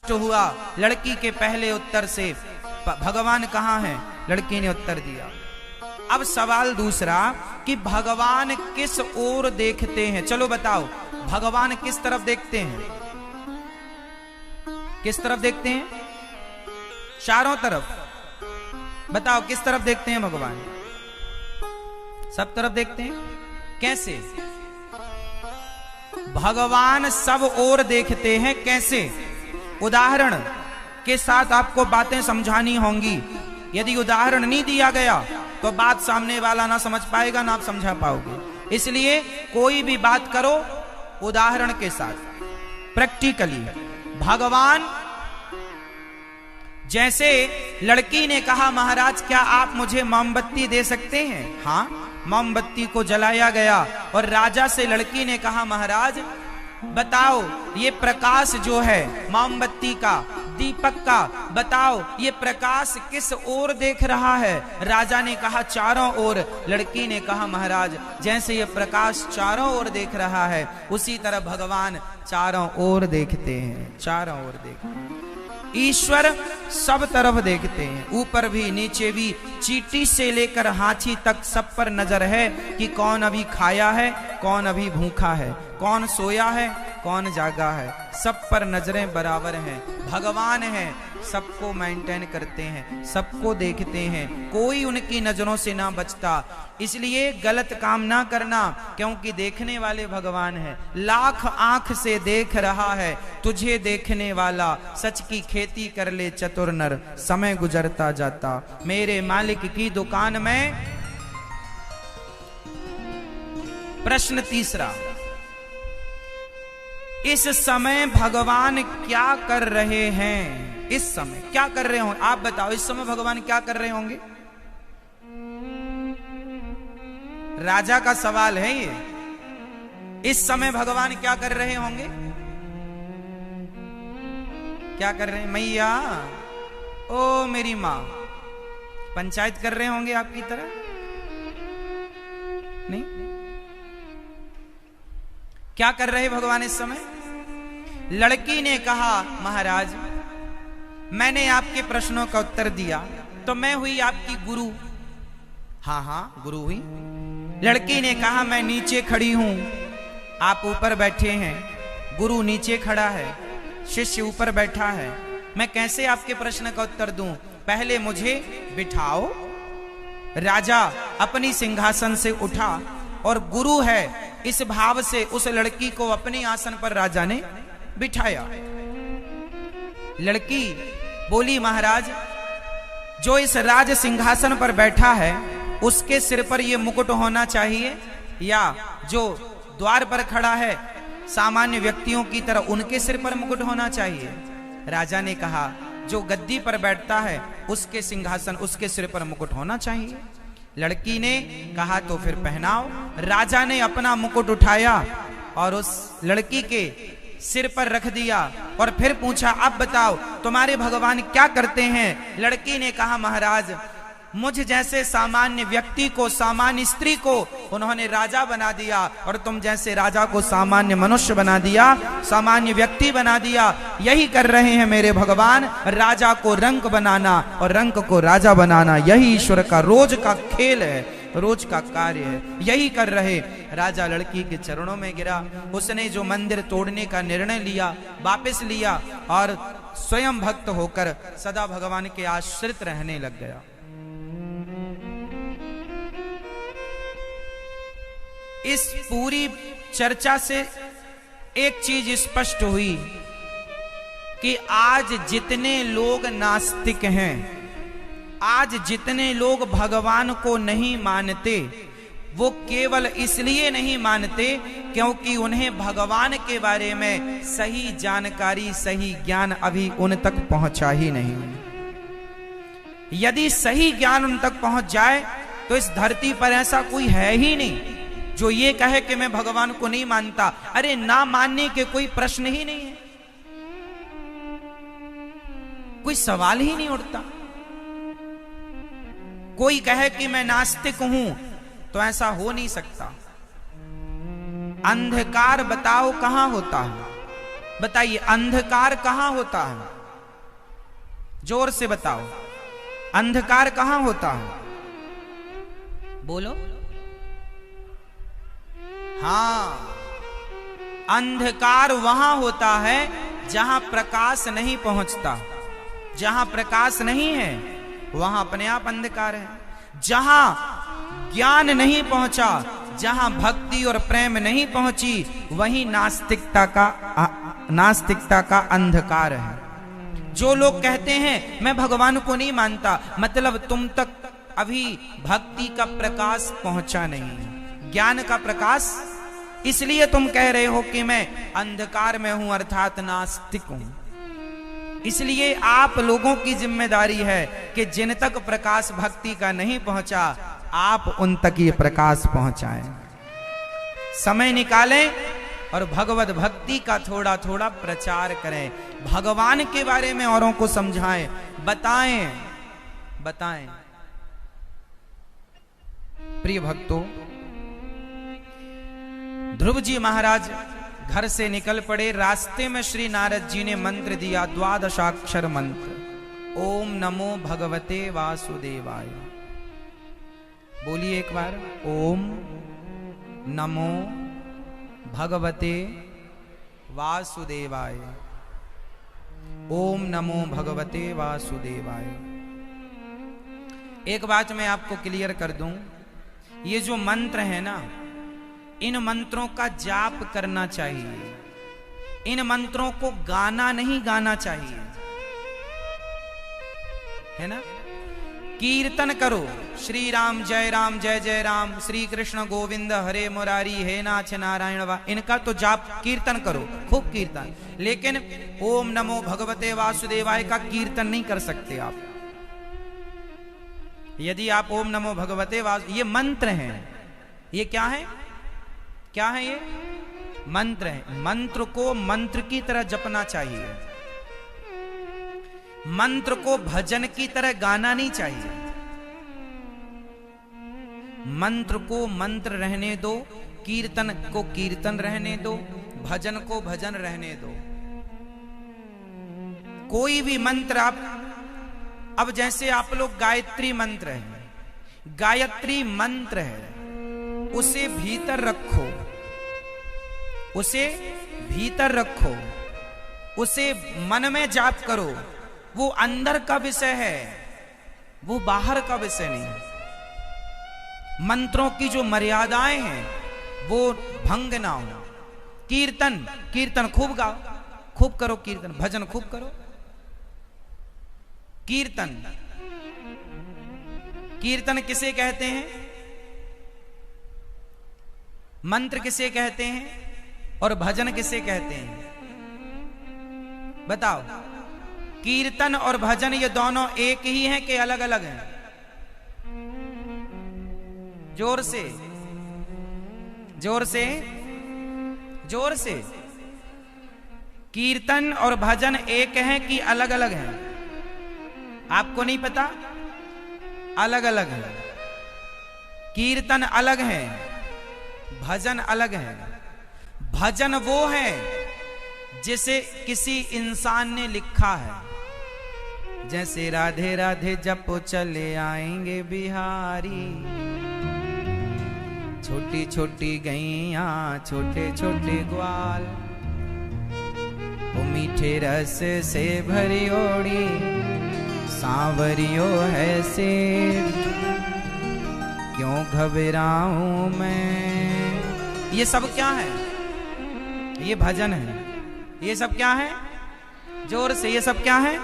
स्पष्ट हुआ लड़की के पहले उत्तर से, भगवान कहाँ हैं? लड़की ने उत्तर दिया। अब सवाल दूसरा कि भगवान किस ओर देखते हैं? चलो बताओ, भगवान किस तरफ देखते हैं? किस तरफ देखते हैं? चारों तरफ। बताओ किस तरफ देखते हैं भगवान? सब तरफ देखते हैं। कैसे? भगवान सब ओर देखते हैं। कैसे? उदाहरण के साथ आपको बातें समझानी होंगी। यदि उदाहरण नहीं दिया गया तो बात सामने वाला ना समझ पाएगा, ना आप समझा पाओगे। इसलिए कोई भी बात करो उदाहरण के साथ, प्रैक्टिकली। भगवान, जैसे लड़की ने कहा महाराज क्या आप मुझे मोमबत्ती दे सकते हैं? हाँ, मोमबत्ती को जलाया गया और राजा से लड़की ने कहा महाराज बताओ ये प्रकाश जो है मोमबत्ती का, दीपक का, बताओ ये प्रकाश किस ओर देख रहा है? राजा ने कहा चारों ओर। लड़की ने कहा महाराज जैसे ये प्रकाश चारों ओर देख रहा है उसी तरह भगवान चारों ओर देखते हैं। चारों ओर देखते हैं। ईश्वर सब तरफ देखते हैं, ऊपर भी नीचे भी, चींटी से लेकर हाथी तक सब पर नजर है कि कौन अभी खाया है, कौन अभी भूखा है, कौन सोया है, कौन जागा है। सब पर नजरें बराबर हैं। भगवान है, सबको मेंटेन करते हैं, सबको देखते हैं, कोई उनकी नजरों से ना बचता। इसलिए गलत काम ना करना, क्योंकि देखने वाले भगवान है। लाख आंख से देख रहा है तुझे देखने वाला, सच की खेती कर ले चतुर नर, समय गुजरता जाता मेरे मालिक की दुकान में। प्रश्न तीसरा, इस समय भगवान क्या कर रहे हैं? इस समय क्या कर रहे होंगे? आप बताओ, इस समय भगवान क्या कर रहे होंगे? राजा का सवाल है ये। इस समय भगवान क्या कर रहे होंगे? क्या कर रहे हैं? मैया, ओ मेरी मां, पंचायत कर रहे होंगे आपकी तरह? नहीं। क्या कर रहे भगवान इस समय? लड़की ने कहा महाराज मैंने आपके प्रश्नों का उत्तर दिया तो मैं हुई आपकी गुरु। हाँ हाँ, गुरु हुई। लड़की ने कहा मैं नीचे खड़ी हूं, आप ऊपर बैठे हैं, गुरु नीचे खड़ा है, शिष्य ऊपर बैठा है, मैं कैसे आपके प्रश्न का उत्तर दूं? पहले मुझे बिठाओ। राजा अपनी सिंहासन से उठा और गुरु है इस भाव से उस लड़की को अपने आसन पर राजा ने बिठाया। लड़की बोली महाराज जो इस राज सिंहासन पर बैठा है उसके सिर पर यह मुकुट होना चाहिए, या जो द्वार पर खड़ा है सामान्य व्यक्तियों की तरह उनके सिर पर मुकुट होना चाहिए? राजा ने कहा जो गद्दी पर बैठता है उसके सिंहासन, उसके सिर पर मुकुट होना चाहिए। लड़की ने कहा तो फिर पहनाओ। राजा ने अपना मुकुट उठाया और उस लड़की के सिर पर रख दिया और फिर पूछा अब बताओ तुम्हारे भगवान क्या करते हैं? लड़की ने कहा महाराज मुझ जैसे सामान्य व्यक्ति को, सामान्य स्त्री को उन्होंने राजा बना दिया और तुम जैसे राजा को सामान्य मनुष्य बना दिया, सामान्य व्यक्ति बना दिया। यही कर रहे हैं मेरे भगवान, राजा को रंक बनाना और रंक को राजा बनाना, यही ईश्वर का रोज का खेल है, रोज का कार्य है, यही कर रहे। राजा लड़की के चरणों में गिरा। उसने जो मंदिर तोड़ने का निर्णय लिया वापस लिया और स्वयं भक्त होकर सदा भगवान के आश्रित रहने लग गया। इस पूरी चर्चा से एक चीज स्पष्ट हुई कि आज जितने लोग नास्तिक हैं, आज जितने लोग भगवान को नहीं मानते, वो केवल इसलिए नहीं मानते क्योंकि उन्हें भगवान के बारे में सही जानकारी, सही ज्ञान अभी उन तक पहुंचा ही नहीं। यदि सही ज्ञान उन तक पहुंच जाए तो इस धरती पर ऐसा कोई है ही नहीं जो ये कहे कि मैं भगवान को नहीं मानता। अरे ना मानने के कोई प्रश्न ही नहीं है, कोई सवाल ही नहीं उठता। कोई कहे कि मैं नास्तिक हूं तो ऐसा हो नहीं सकता। अंधकार बताओ कहां होता है? बताइए अंधकार कहां होता है? जोर से बताओ, अंधकार कहां होता है? बोलो। हां, अंधकार वहां होता है जहां प्रकाश नहीं पहुंचता। जहां प्रकाश नहीं है वहां अपने आप अंधकार है। जहां ज्ञान नहीं पहुंचा, जहां भक्ति और प्रेम नहीं पहुंची, वहीं नास्तिकता का अंधकार है। जो लोग कहते हैं मैं भगवान को नहीं मानता, मतलब तुम तक अभी भक्ति का प्रकाश पहुंचा नहीं, ज्ञान का प्रकाश, इसलिए तुम कह रहे हो कि मैं अंधकार में हूं, अर्थात नास्तिक हूं। इसलिए आप लोगों की जिम्मेदारी है कि जिन तक प्रकाश भक्ति का नहीं पहुंचा, आप उन तक ये प्रकाश पहुंचाएं। समय निकालें और भगवत भक्ति का थोड़ा थोड़ा प्रचार करें, भगवान के बारे में औरों को समझाएं, बताएं। प्रिय भक्तों, ध्रुव जी महाराज घर से निकल पड़े। रास्ते में श्री नारद जी ने मंत्र दिया, 12 मंत्र, ओम नमो भगवते वासुदेवाय। बोलिए एक बार, ओम नमो भगवते वासुदेवाय, ओम नमो भगवते वासुदेवाय। एक बात मैं आपको क्लियर कर दूं, ये जो मंत्र है ना, इन मंत्रों का जाप करना चाहिए, इन मंत्रों को गाना नहीं गाना चाहिए, है ना। कीर्तन करो, श्री राम जय जय राम, श्री कृष्ण गोविंद हरे मुरारी, हे नाथ नारायण वा, इनका तो जाप कीर्तन करो, खूब कीर्तन। लेकिन ओम नमो भगवते वासुदेवाय का कीर्तन नहीं कर सकते आप। यदि आप ओम नमो भगवते ये मंत्र हैं, ये क्या है? क्या है ये? मंत्र है। मंत्र को मंत्र की तरह जपना चाहिए, मंत्र को भजन की तरह गाना नहीं चाहिए। मंत्र को मंत्र रहने दो, कीर्तन को कीर्तन रहने दो, भजन को भजन रहने दो। कोई भी मंत्र आप, अब जैसे आप लोग गायत्री मंत्र है, गायत्री मंत्र है, उसे भीतर रखो, उसे भीतर रखो, उसे मन में जाप करो। वो अंदर का विषय है, वो बाहर का विषय नहीं। मंत्रों की जो मर्यादाएं हैं वो भंग ना हो। कीर्तन खूब गाओ, खूब करो कीर्तन, भजन खूब करो। कीर्तन किसे कहते हैं? मंत्र किसे कहते हैं और भजन किसे कहते हैं? बताओ। कीर्तन और भजन ये दोनों एक ही हैं कि अलग अलग हैं? जोर से, जोर से, जोर से। कीर्तन और भजन एक हैं कि अलग अलग हैं? आपको नहीं पता? अलग अलग है। कीर्तन अलग है, भजन अलग है। भजन वो है जिसे किसी इंसान ने लिखा है, जैसे राधे राधे जपो चले आएंगे बिहारी, छोटी छोटी गैया छोटे छोटे ग्वाल, वो मीठे रस से भरी ओड़ी सांवरियो है सेठ, क्यों घबराऊं मैं। ये सब क्या है? ये भजन है। ये सब क्या है? जोर से, ये सब क्या है?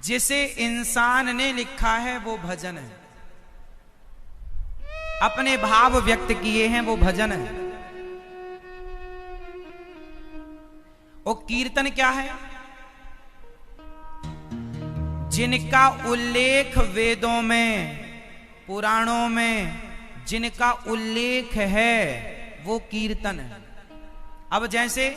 जिसे इंसान ने लिखा है वो भजन है, अपने भाव व्यक्त किए हैं वो भजन है। और कीर्तन क्या है? जिनका उल्लेख वेदों में, पुराणों में जिनका उल्लेख है वो कीर्तन है। अब जैसे,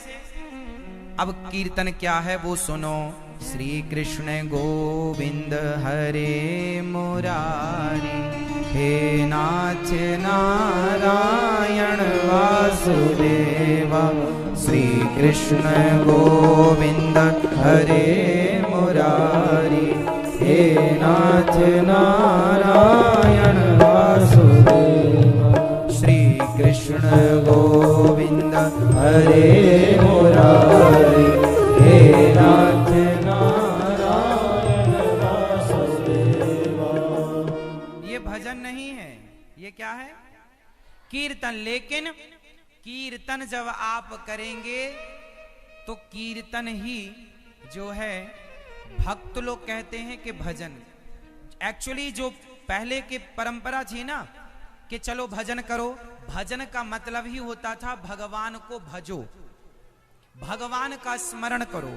अब कीर्तन क्या है वो सुनो। श्री कृष्ण गोविंद हरे मुरारी, हे नाथ नारायण वासुदेवा, श्री कृष्ण गोविंद हरे मुरारी, हे नाथ नारायण वासुदेव। श्री कृष्ण गोविंद हरे मुरारी, हे नाथ नारायण वासुदेव। ये भजन नहीं है, ये क्या है? कीर्तन। लेकिन कीर्तन जब आप करेंगे तो कीर्तन ही जो है भक्त लोग कहते हैं कि भजन। एक्चुअली जो पहले की परंपरा थी ना कि चलो भजन करो, भजन का मतलब ही होता था भगवान को भजो, भगवान का स्मरण करो,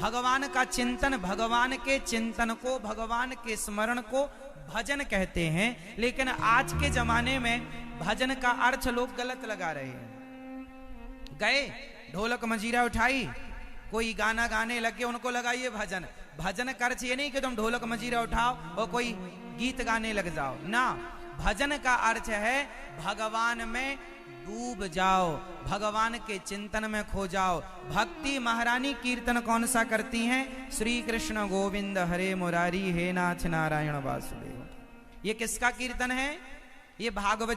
भगवान का चिंतन, भगवान के चिंतन को, भगवान के स्मरण को भजन कहते हैं। लेकिन आज के जमाने में भजन का अर्थ लोग गलत लगा रहे हैं। गए ढोलक मंजीरा उठाई, कोई गाना गाने लगे, उनको लगाइए भजन। भजन का अर्थ ये नहीं कि तुम ढोलक मंजीरा उठाओ और कोई गीत गाने लग जाओ ना। भजन का अर्थ है भगवान में डूब जाओ, भगवान के चिंतन में खो जाओ। भक्ति महारानी कीर्तन कौन सा करती हैं? श्री कृष्ण गोविंद हरे मुरारी, हे नाथ नारायण वासुदेव। ये किसका कीर्तन है? ये भागवत